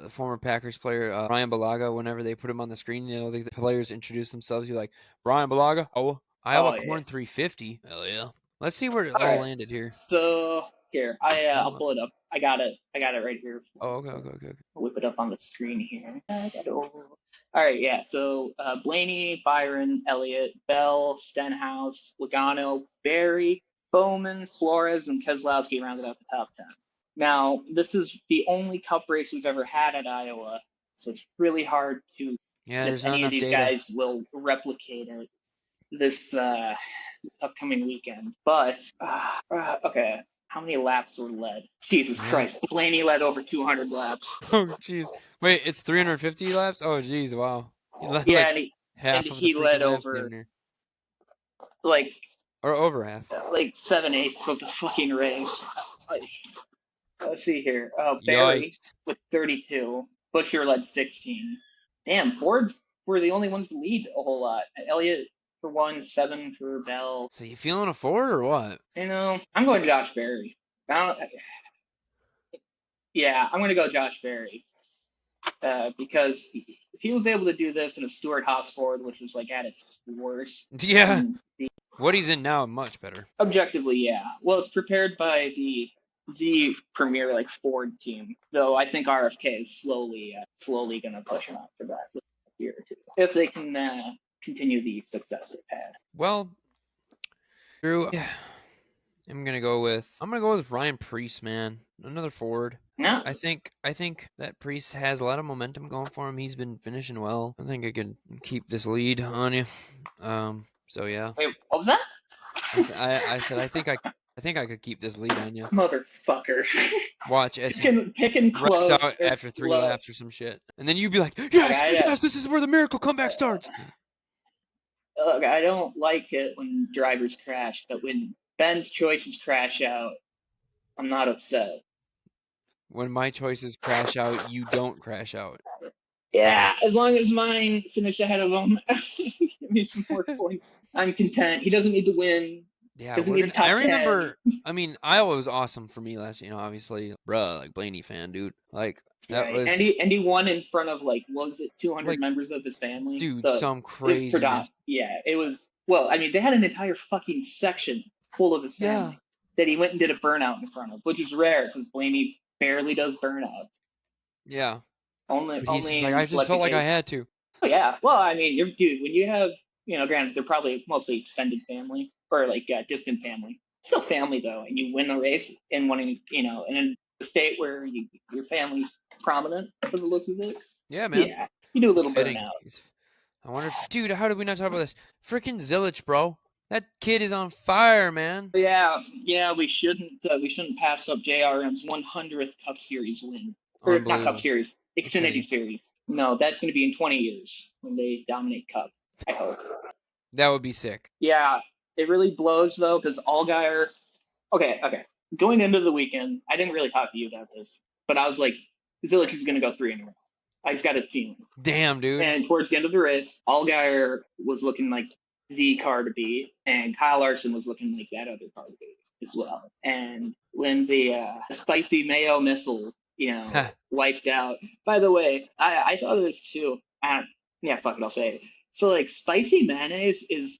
the former Packers player Brian Balaga. Whenever they put him on the screen, the players introduce themselves. You're like Brian Balaga. Oh, Iowa Oh yeah. corn 350. Hell yeah. Let's see where it All all right. landed here. So here, I'll Hold on. pull it up. I got it. I got it right here. Oh, okay. I'll whip it up on the screen here. All right, yeah. So Blaney, Byron, Elliott, Bell, Stenhouse, Logano, Barry, Bowman, Flores, and Keselowski rounded out the top 10. Now, this is the only Cup race we've ever had at Iowa, so it's really hard to Yeah, if there's not any of enough these data. guys will replicate it this upcoming weekend. But okay, how many laps were led? Jesus Yeah. Christ, Blaney led over 200 laps. Oh, jeez. Wait, it's 350 laps? Oh, jeez, wow. He led Yeah, like and half of the he led freaking laps over damn near. like Or over half. 7/8 of the fucking race. Like, let's see here. Barry Yikes. with 32. Busher led 16. Damn, Fords were the only ones to lead a whole lot. Elliott for 1, 7 for Bell. So you feeling a Ford or what? I'm going Josh Berry. Yeah, I'm going to go Josh Berry because if he was able to do this in a Stuart Haas Ford, which was like at its worst, Yeah. then What he's in now, much better. objectively, yeah. Well, it's prepared by the premier like Ford team, though I think RFK is slowly going to push him out for that year or two if they can continue the success they've had. Well, Drew, yeah, I'm gonna go with Ryan Priest, man. Another Ford. No, I think that Priest has a lot of momentum going for him. He's been finishing well. I think I could keep this lead on you. So yeah. wait, what was that? I said I think I could keep this lead on you. Motherfucker, Watch as he picking wrecks close out or after 3 low. laps or some shit. And then you'd be like, Like, "Yes, yes, this is where the miracle comeback uh, starts." look, I don't like it when drivers crash, but when Ben's choices crash out, I'm not upset. When my choices crash out, you don't crash out. Yeah, as long as mine finish ahead of him, give me some more points. I'm content. He doesn't need to win. Yeah, Doesn't we're need a gonna. I top 10. remember. I mean, Iowa was awesome for me last. Obviously, bruh, like Blaney fan, dude. Like that Right. was And he won in front of like what was it, 200 like, members of his family. dude, some It was craziness. yeah, it was. Well, I mean, they had an entire fucking section full of his Yeah, family that he went and did a burnout in front of, which is rare because Blaney barely does burnouts. yeah. But he's just Only like, in I just selected felt like I cases. had to. Oh yeah. Well, I mean, dude, when you have, granted they're probably mostly extended family or like distant family, still family though, and you win a race in in a state where your family's prominent for the looks of it. Yeah, man. Yeah, you do a It's little fitting. burnout. I wonder if, dude, how did we not talk about this? Freaking Zillich, bro. That kid is on fire, man. Yeah, we shouldn't pass up JRM's 100th Cup Series win, or not Cup Unbelievable. Series, Xfinity Xfinity. Series. No, that's going to be in 20 years when they dominate Cup. I hope. That would be sick. Yeah, it really blows though because Allgaier. Okay. Going into the weekend, I didn't really talk to you about this, but I was like, Zillich is going to go 3 in a row. I just got a feeling. Damn, dude. And towards the end of the race, Allgaier was looking like the car to beat, and Kyle Larson was looking like that other car to beat as well. And when the spicy mayo missile, wiped out. By the way, I thought of this too. Yeah, fuck it, I'll say it. So like, spicy mayonnaise is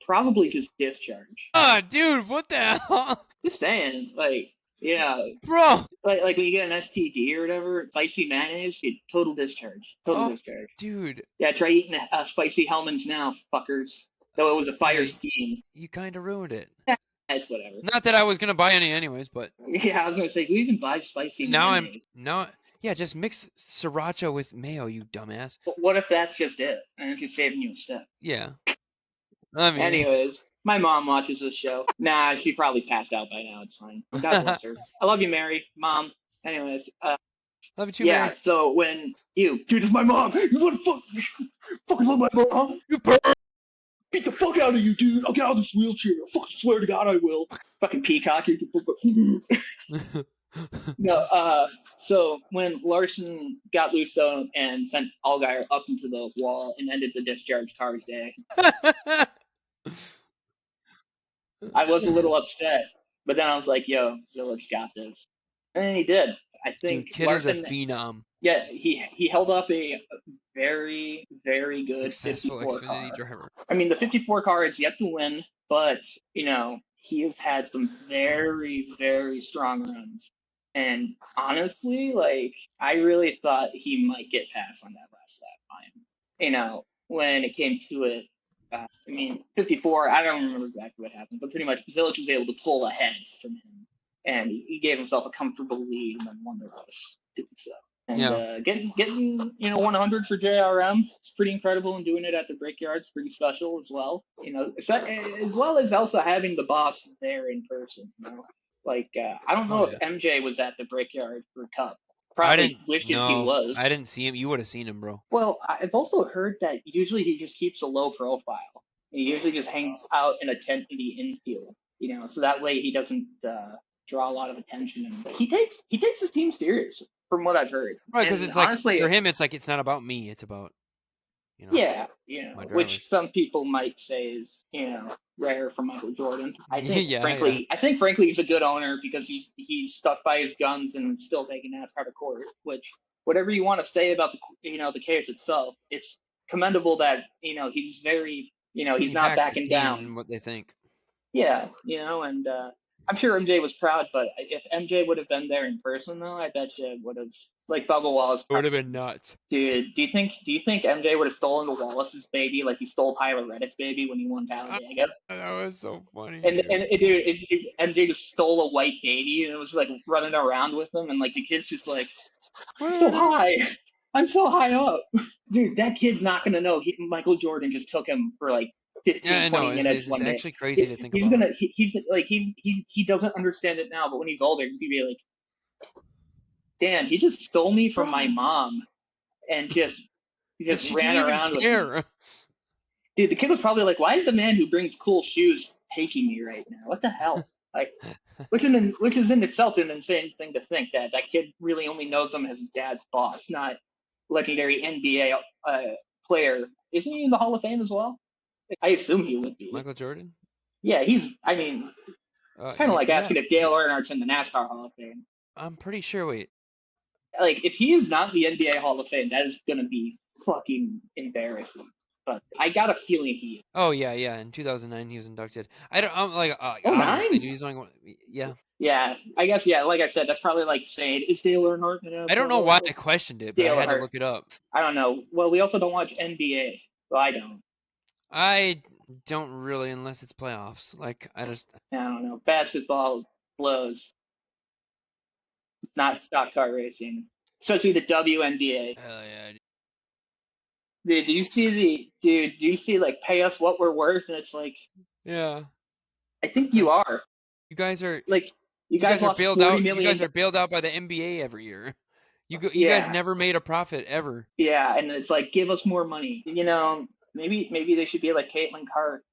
probably just discharge. Ah, dude, what the hell? Just saying, like, Yeah, Bro. like when you get an STD or whatever, spicy mayonnaise, you total discharge. Total Oh, discharge. dude. Yeah, try eating spicy Hellman's now, fuckers. Though it was a Yeah, fire scheme. you kind of ruined it. That's whatever. Not that I was gonna buy any anyways, but Yeah, I was gonna say, do we even buy spicy now mayonnaise? yeah, just mix sriracha with mayo, you dumbass. But what if that's just it? And if it's saving you a step? Yeah. I mean, Anyways, my mom watches this show. Nah, she probably passed out by now. It's fine. God bless her. I love you, Mary, Mom. Anyways, love you too, yeah. Mary. So when dude, it's my mom. You want to fucking love my mom? You perv. Beat the fuck out of you, dude. I'll get out of this wheelchair. I fucking swear to God, I will. Fucking peacock. No, so when Larson got loose though and sent Allgaier up into the wall and ended the discharge car's day, I was a little upset, but then I was like, "Yo, Zillage got this," and then he did. I think Dude, kid is a Larson, phenom. yeah, he held up a very very good Successful 54 Xfinity car. driver. I mean, the 54 car is yet to win, but he has had some very very strong runs, and honestly, like I really thought he might get past on that last lap time. When it came to it, I mean, 54, I don't remember exactly what happened, but pretty much Village was able to pull ahead from him. And he gave himself a comfortable lead and then won the race doing so. And Yeah. getting 100 for JRM, it's pretty incredible. And doing it at the Brickyard is pretty special as well. As well as also having the boss there in person. Like I don't know Oh if yeah. MJ was at the Brickyard for Cup. I Probably didn't. wishes he No, was. I didn't see him. You would have seen him, bro. Well, I've also heard that usually he just keeps a low profile. He usually just hangs out in a tent in the infield, so that way he doesn't draw a lot of attention. And he takes his team serious, from what I've heard. Right, because And it's like honestly, for him, it's like it's not about me. It's about yeah, my which drivers. some people might say is rare for Michael Jordan. I think Yeah, yeah. frankly, he's a good owner because he's stuck by his guns and still taking NASCAR to court. Which whatever you want to say about the case itself, it's commendable that he's very he's He not backs his backing team down. and what they think. Yeah, and I'm sure MJ was proud, but if MJ would have been there in person, though, I bet you would have, like Bubba Wallace. It would have been nuts. Dude, do you think MJ would have stolen Wallace's baby like he stole Tyler Reddick's baby when he won Talladega? That was so funny, And dude. dude, MJ just stole a white baby and it was like running around with him, and like the kid's just like, I'm so high, I'm so high up, dude. That kid's not gonna know. Michael Jordan just took him for like Yeah, 15, I 20 know. minutes It's one day. actually crazy to think He's about. gonna he's like he doesn't understand it now, but when he's older, he's gonna be like, damn, he just stole me from my Bro, mom and just and just she ran didn't even around with me. care. Dude, the kid was probably like, why is the man who brings cool shoes taking me right now? What the hell? Like, which is in itself an insane thing to think that that kid really only knows him as his dad's boss, not legendary NBA player. Isn't he in the Hall of Fame as well? I assume he would be. Michael Jordan? Yeah, I mean, it's kind of like Yeah. asking if Dale Earnhardt's in the NASCAR Hall of Fame. I'm pretty sure. Wait. Like, if he is not in the NBA Hall of Fame, that is going to be fucking embarrassing. But I got a feeling he is. Oh yeah, yeah. In 2009, he was inducted. I'm like, Oh, obviously, 9? dude, he's only one. Yeah. Yeah, I guess, yeah, like I said, that's probably like saying, is Dale Earnhardt in the I don't NASCAR know Hall of why Fame? I questioned it, but I Dale had to Earnhardt. look it up. I don't know. Well, we also don't watch NBA, so I don't. I don't really, unless it's playoffs. Like, I don't know. Basketball blows. It's not stock car racing, especially the WNBA. hell yeah. Dude, do you see like pay us what we're worth? And it's like, Yeah. I think It's you like are. you guys are Like, you you guys guys are lost bailed 40 out. You million. guys are bailed out by the NBA every year. You guys Yeah, never made a profit ever. yeah, and it's like, give us more money. Maybe they should be like Caitlin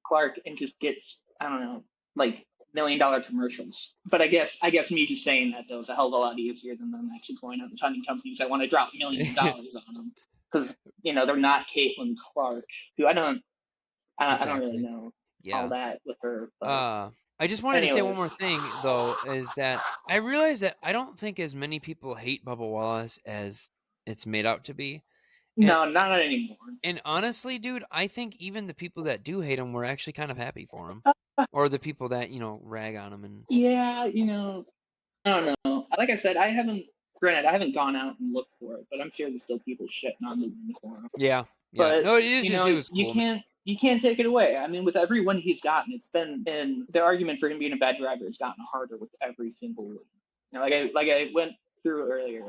Clark and just gets, I don't know, like $1 million commercials. But I guess me just saying that though is a hell of a lot easier than them actually going out and finding companies that want to drop millions of dollars on them, because they're not Caitlin Clark, who I don't really Exactly. know all Yeah. that with her. But I just wanted to say one anyways, more thing though, is that I realize that I don't think as many people hate Bubba Wallace as it's made out to be. And no, not anymore. and honestly, dude, I think even the people that do hate him were actually kind of happy for him. Or the people that, rag on him and Yeah, I don't know. Like I said, granted, I haven't gone out and looked for it, but I'm sure there's still people shitting on the win for him. Yeah, yeah. But No, it is just it was you cool, man. can't take it away. I mean, with every win he's gotten, it's been, and the argument for him being a bad driver has gotten harder with every single win. Like I went through earlier,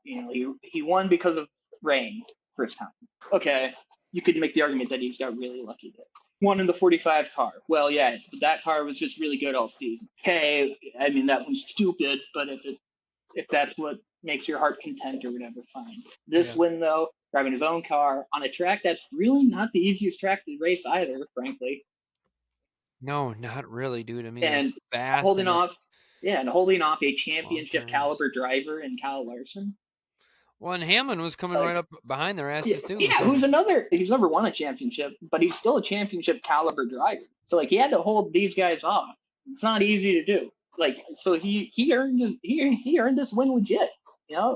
he won because of rain first time. Okay, you could make the argument that he's got really lucky there. Won in the 45 car. Well, yeah, that car was just really good all season. Okay, I mean that one's stupid, but if that's what makes your heart content or whatever, fine. This Yeah. win, though, driving his own car on a track that's really not the easiest track to race either, frankly, No, not really, dude. I mean, it's and fast holding and off, it's yeah, and holding off a long championship turns. caliber driver in Kyle Larson. Well, and Hamlin was coming right Like, up behind their yeah, asses too. yeah, So he's never won a championship, but he's still a championship caliber driver. So like he had to hold these guys off. It's not easy to do. Like so he earned this win legit.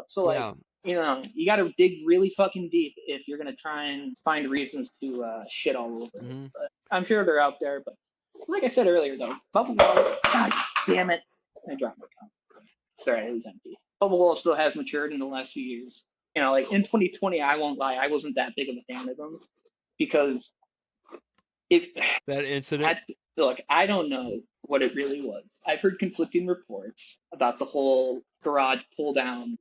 So like yeah, you got to dig really fucking deep if you're gonna try and find reasons to shit all over it. hmm But I'm sure they're out there. But like I said earlier, though, Bubba Wallace, God damn it, I dropped my cup. Sorry, it was empty. Bubba Wallace still has matured in the last few years. Like in 2020, I won't lie, I wasn't that big of a fan of him because it that incident. had look. I don't know what it really was. I've heard conflicting reports about the whole garage pull down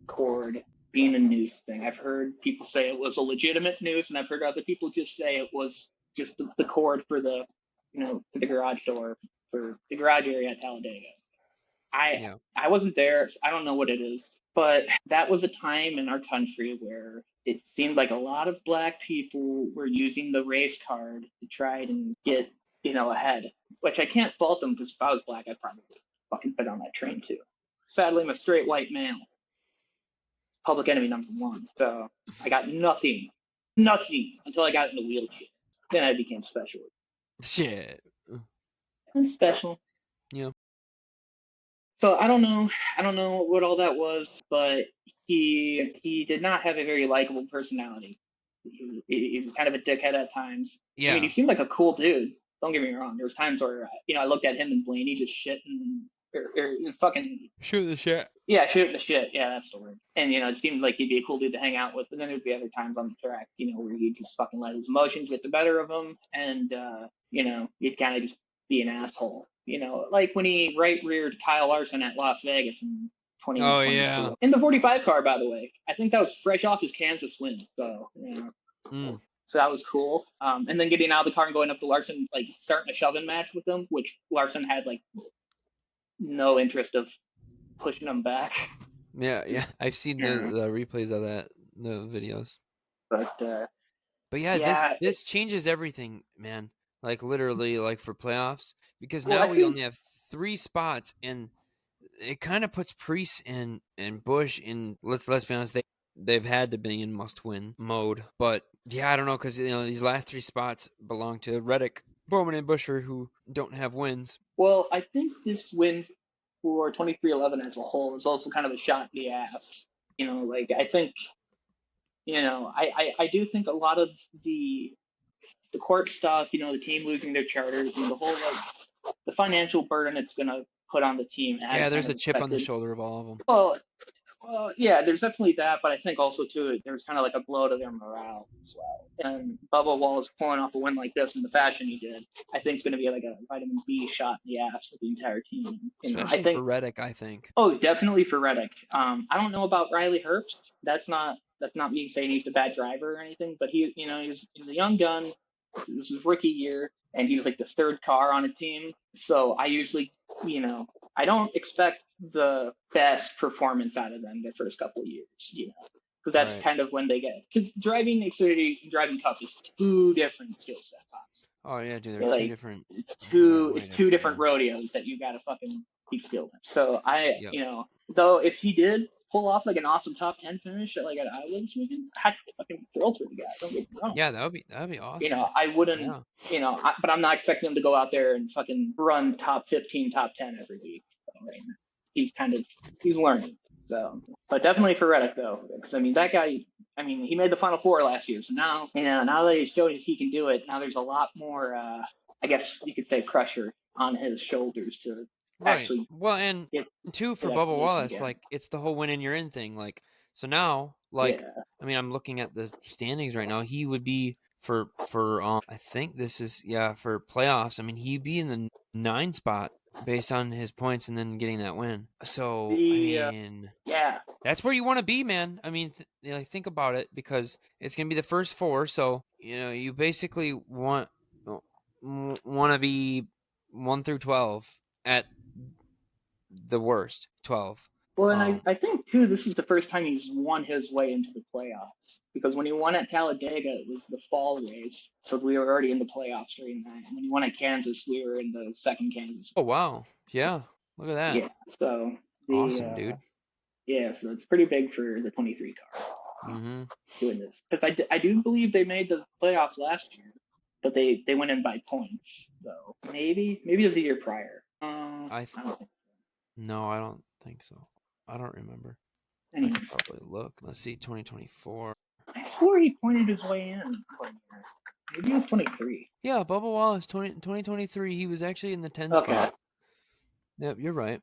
cord being a noose thing. I've heard people say it was a legitimate noose, and I've heard other people just say it was just the cord for for the garage door for the garage area at Talladega. I Yeah, I wasn't there, so I don't know what it is. But that was a time in our country where it seemed like a lot of black people were using the race card to try and get, ahead. Which I can't fault them because if I was black, I'd probably fucking been on that train too. Sadly, I'm a straight white male, public enemy number one. So I got nothing, nothing until I got in the wheelchair. Then I became special. shit. I'm special. Yeah, So I don't know what all that was, but he did not have a very likable personality. He was kind of a dickhead at times. I mean, he yeah. seemed like a cool dude. Don't get me wrong. There was times where I looked at him and Blaney just shitting or fucking Shoot the shit. yeah, shooting the shit. Yeah, that's the word. And it seemed like he'd be a cool dude to hang out with. But then there'd be other times on the track, where he'd just fucking let his emotions get the better of him, and he'd kind of just be an asshole. Like when he right reared Kyle Larson at Las Vegas in Oh 2022 yeah. in the 45 car, by the way. I think that was fresh off his Kansas win. So Mm. so that was cool. And then getting out of the car and going up to Larson, like starting a shove-in match with him, which Larson had like no interest of pushing him back. Yeah, yeah. I've seen the, Yeah. the replays of that, the videos. But But yeah, this yeah, this changes everything, man. Like literally, like for playoffs, because well, now I we think only have 3 spots, and it kind of puts Priest and Bush in. Let's be honest, they've had to be in must win mode. But yeah, I don't know because these last 3 spots belong to Reddick, Bowman, and Busher, who don't have wins. well, I think this win for 23-11 as a whole is also kind of a shot in the ass. Like I think I do think a lot of the court stuff, the team losing their charters and the whole the financial burden it's gonna put on the team has Yeah, kind there's of a chip on the affected. shoulder of all of them. Well, yeah, there's definitely that, but I think also too there's kind of like a blow to their morale as well. And Bubba Wallace pulling off a win like this in the fashion he did, I think it's going to be like a vitamin B shot in the ass for the entire team. I Especially for think, Reddick, I think. oh, definitely for Reddick. I don't know about Riley Herbst. That's not me saying he's a bad driver or anything, but he's a young gun. This was his rookie year, and he was like the third car on a team. So I usually, I don't expect the best performance out of them the first couple of years, because that's Right. kind of when they get, because driving Xfinity and driving Cup is two different skill sets, honestly. Oh yeah, dude, they're They're two like different. it's They're two way it's two different. different Yeah. rodeos that you gotta fucking be skilled in. So Yep. though if he did pull off like an awesome top 10 finish at Iowa this weekend, I'd fucking thrilled for the guy. Don't get me wrong. Yeah, that'd be awesome. I wouldn't, Yeah. but I'm not expecting him to go out there and fucking run top 15, top 10 every week. So, right? He's learning. So, but definitely for Reddick though, because I mean that guy. I mean, he made the Final Four last year, so now that he's showed he can do it, now there's a lot more. I guess you could say pressure on his shoulders to Right. actually Well, and get two to for that Bubba position Wallace, again. like it's the whole win and you're in thing. Like so now, like Yeah. I mean, I'm looking at the standings right now. He would be for I think this is for playoffs. I mean, he'd be in the 9 spot based on his points and then getting that win. So I The mean, yeah. that's where you want to be, man. I mean, think about it because it's gonna be the first 4. So you basically want to be 1 through 12 at the worst 12. Well, and I think too, this is the first time he's won his way into the playoffs because when he won at Talladega, it was the fall race, so we were already in the playoffs during that. And when he won at Kansas, we were in the second Kansas Oh race. wow, yeah, look at that, Yeah, so the awesome, dude. yeah, so it's pretty big for the 23 car Mm-hmm. doing this because I do believe they made the playoffs last year, but they went in by points. So maybe it was the year prior. I don't think No, I don't think so. I don't remember. so. I could Anyways, probably look. Let's see, 2024. I swore he pointed his way in one year. Maybe it was 23. Yeah, Bubba Wallace, 2023. He was actually in the 10 Okay. spot. Yep, you're right,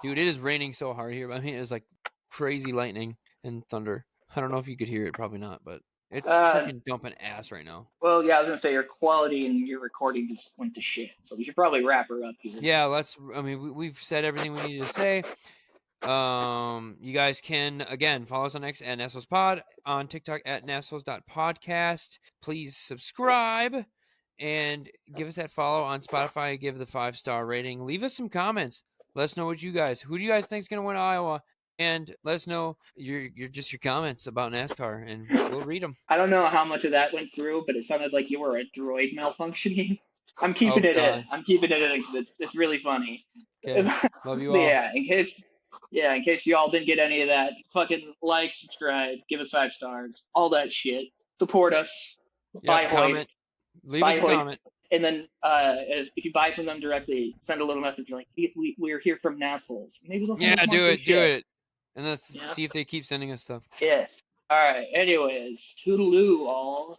dude. It is raining so hard here. I mean, it's like crazy lightning and thunder. I don't know if you could hear it. Probably not, but it's Uh, freaking dumping ass right now. well, yeah, I was gonna say your quality and your recording just went to shit, so we should probably wrap her up here. Yeah, let's. I mean, we've said everything we needed to say. You guys can again follow us on X at NASholes Pod, on TikTok at NASholes.podcast. Please subscribe and give us that follow on Spotify. Give the 5-star rating. Leave us some comments. Let us know who do you guys think is gonna win Iowa, and let us know your comments about NASCAR, and we'll read them. I don't know how much of that went through, but it sounded like you were a droid malfunctioning. I'm Oh keeping it in. God. I'm keeping it in because it's really funny. Okay. Love you all. Yeah, in case y'all didn't get any of that, fucking like, subscribe, give us 5 stars, all that shit. Support us. Buy Yep. Comment. Hoist, Leave us buy a Hoist, comment. and then if you buy from them directly, send a little message like, we're here from NASholes. Maybe they'll send Yeah, us more do free it. Do shit. it. And let's Yeah. see if they keep sending us stuff. Yeah. All right. Anyways, toodaloo, all.